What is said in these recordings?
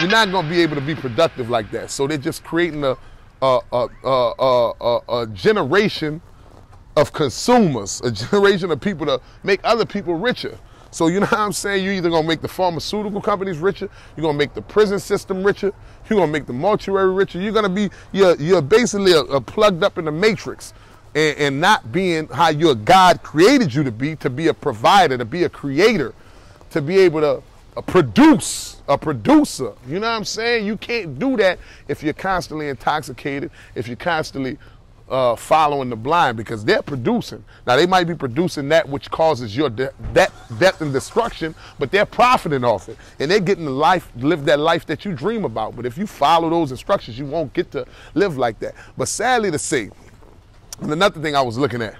You're not going to be able to be productive like that. So they're just creating a generation of consumers, a generation of people to make other people richer. So you know what I'm saying? You're either going to make the pharmaceutical companies richer, you're going to make the prison system richer, you're going to make the mortuary richer. You're going to be, you're basically plugged up in the matrix and not being how your God created you to be a provider, to be a creator, to be able to produce, a producer. You know what I'm saying? You can't do that if you're constantly intoxicated, if you're constantly following the blind, because they're producing. Now, they might be producing that which causes your death and destruction, but they're profiting off it. And they're getting live that life that you dream about. But if you follow those instructions, you won't get to live like that. But sadly to say, and another thing I was looking at,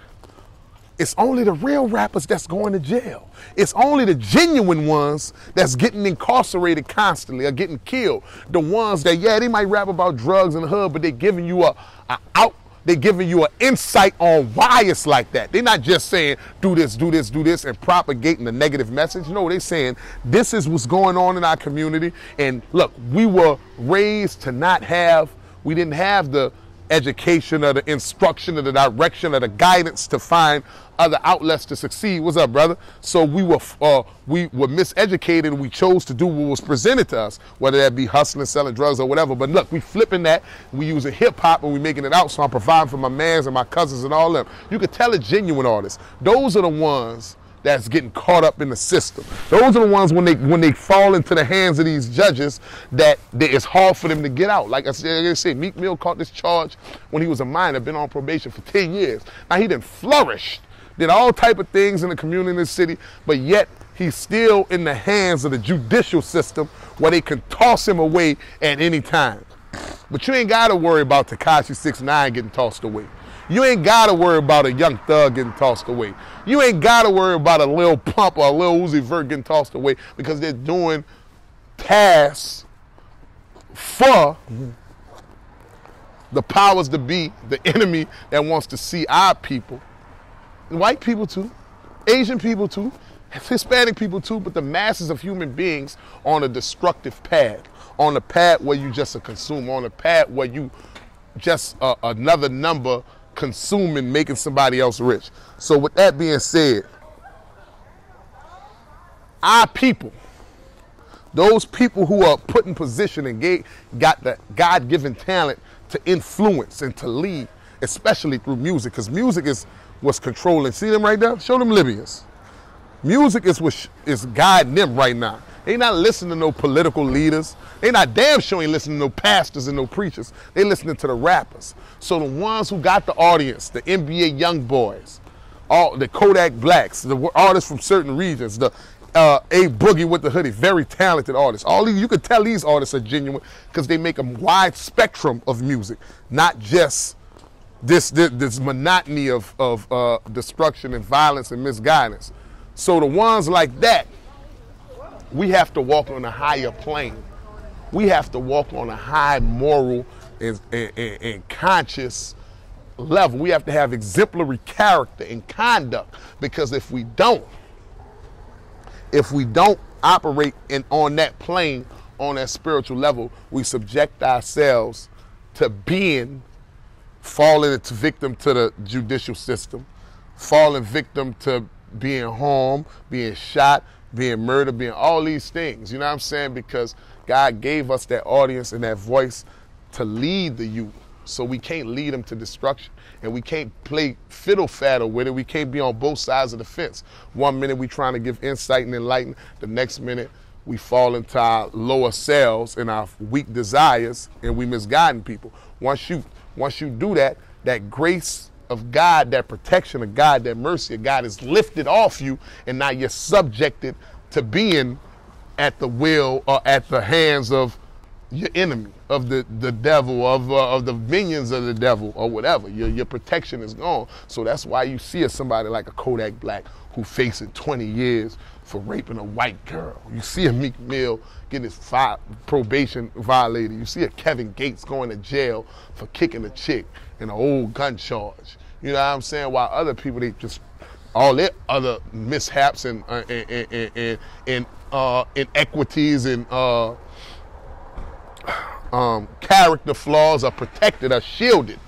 it's only the real rappers that's going to jail. It's only the genuine ones that's getting incarcerated constantly or getting killed. The ones that, yeah, they might rap about drugs in the hood, but they're giving you they're giving you an insight on why it's like that. They're not just saying, do this, do this, do this, and propagating the negative message. No, they're saying, this is what's going on in our community. And look, we were raised to we didn't have the education or the instruction or the direction or the guidance to find other outlets to succeed. What's up, brother? So we were miseducated, and we chose to do what was presented to us, whether that be hustling, selling drugs, or whatever. But look, we flipping that, we using hip-hop, and we making it out, so I'm providing for my mans and my cousins and all them. You can tell a genuine artist. Those are the ones that's getting caught up in the system. Those are the ones when they fall into the hands of these judges that it's hard for them to get out. Like I said, Meek Mill caught this charge when he was a minor, been on probation for 10 years. Now he done flourished, did all type of things in the community in this city, but yet he's still in the hands of the judicial system where they can toss him away at any time. But you ain't gotta worry about Tekashi 6ix9ine getting tossed away. You ain't gotta worry about a Young Thug getting tossed away. You ain't gotta worry about a Lil Pump or a Lil Uzi Vert getting tossed away, because they're doing tasks for the powers to be, the enemy that wants to see our people, white people too, Asian people too, Hispanic people too, but the masses of human beings on a destructive path, on a path where you just a consumer, on a path where you just another number consuming, making somebody else rich. So with that being said, our people, those people who are put in position and got the God-given talent to influence and to lead, especially through music, because music is what's controlling. See them right there? Show them Libyans. Music is what is guiding them right now. They not listening to no political leaders. They not damn sure ain't listening to no pastors and no preachers. They listening to the rappers. So the ones who got the audience, the NBA young boys, all the Kodak Blacks, the artists from certain regions, the A Boogie with the hoodie, very talented artists. All these, you could tell these artists are genuine because they make a wide spectrum of music, not just this monotony of destruction and violence and misguidance. So the ones like that, we have to walk on a higher plane. We have to walk on a high moral and conscious level. We have to have exemplary character and conduct, because if we don't operate on that plane, on that spiritual level, we subject ourselves to falling victim to the judicial system, falling victim to being harmed, being shot, being murdered, being all these things. You know what I'm saying? Because God gave us that audience and that voice to lead the youth. So we can't lead them to destruction. And we can't play fiddle-faddle with it. We can't be on both sides of the fence. 1 minute we trying to give insight and enlighten. The next minute we fall into our lower selves and our weak desires, and we misguiding people. Once you do that, that grace of God, that protection of God, that mercy of God is lifted off you, and now you're subjected to being at the will or at the hands of your enemy, of the devil, of the minions of the devil, or whatever. Your protection is gone. So that's why you see somebody like a Kodak Black who facing 20 years for raping a white girl. You see a Meek Mill getting his probation violated. You see a Kevin Gates going to jail for kicking a chick in an old gun charge. You know what I'm saying? While other people, they just, all their other mishaps and inequities and character flaws are protected, are shielded,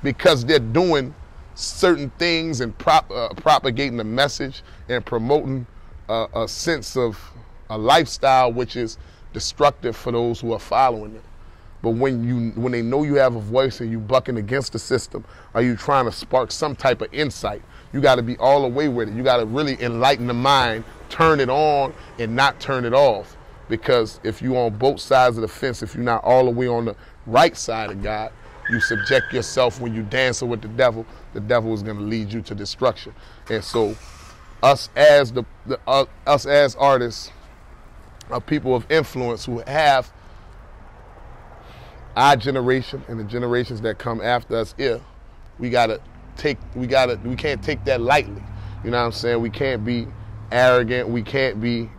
because they're doing certain things and propagating a message and promoting a sense of a lifestyle which is destructive for those who are following it. But when they know you have a voice and you bucking against the system, or you trying to spark some type of insight, you got to be all the way with it. You got to really enlighten the mind, turn it on and not turn it off. Because if you're on both sides of the fence, if you're not all the way on the right side of God, you subject yourself when you dancing with the devil is going to lead you to destruction. And so us as us as artists are people of influence who have our generation and the generations that come after us here. We can't take that lightly. You know what I'm saying? We can't be arrogant. We can't be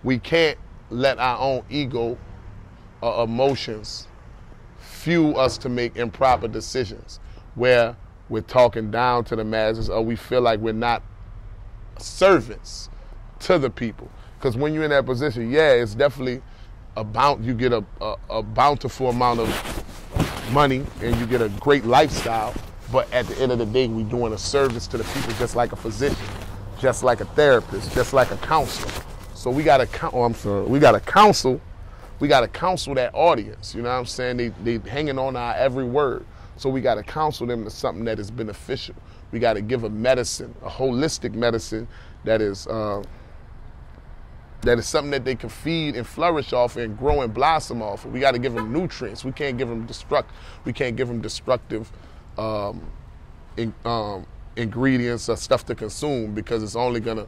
we can't let our own ego or emotions fuel us to make improper decisions where we're talking down to the masses, or we feel like we're not servants to the people. Because when you're in that position, yeah, it's definitely you get a bountiful amount of money and you get a great lifestyle, but at the end of the day, we're doing a service to the people, just like a physician, just like a therapist, just like a counselor. So we gotta counsel that audience. You know what I'm saying? They hanging on our every word. So we gotta counsel them to something that is beneficial. We gotta give a medicine, a holistic medicine that is something that they can feed and flourish off and grow and blossom off. We got to give them nutrients. We can't give them destructive ingredients or stuff to consume, because it's only gonna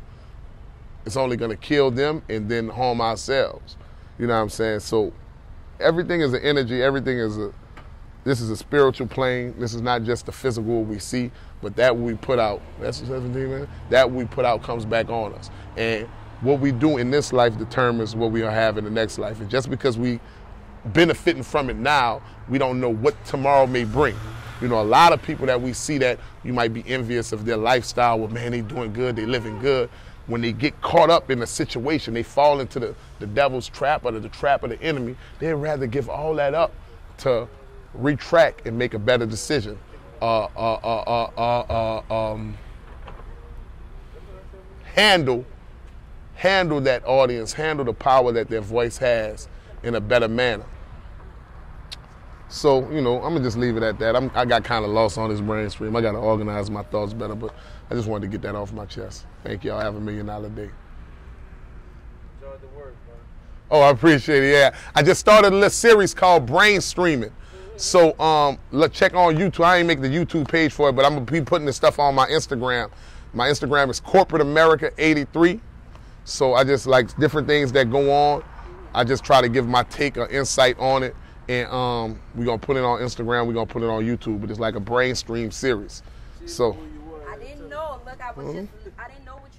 kill them and then harm ourselves. You know what I'm saying? So everything is an energy. This is a spiritual plane. This is not just the physical we see, but that we put out. That's 17, man. That we put out comes back on us. And what we do in this life determines what we will have in the next life. And just because we benefiting from it now, we don't know what tomorrow may bring. You know, a lot of people that we see that you might be envious of their lifestyle. Well, man, they doing good, they living good. When they get caught up in a situation, they fall into the devil's trap or the trap of the enemy. They'd rather give all that up to retract and make a better decision. Handle that audience, handle the power that their voice has in a better manner. So, you know, I'm going to just leave it at that. I got kind of lost on this Brainstream. I got to organize my thoughts better, but I just wanted to get that off my chest. Thank y'all. Have $1 million day. Enjoyed the work, bro. Oh, I appreciate it, yeah. I just started a little series called Brainstreaming. So check on YouTube. I ain't make the YouTube page for it, but I'm going to be putting this stuff on my Instagram. My Instagram is Corporate America 83. So I just like different things that go on. I just try to give my take or insight on it. And we're going to put it on Instagram. We're going to put it on YouTube. But it's like a Brainstream series. So I didn't know. Look, I didn't know what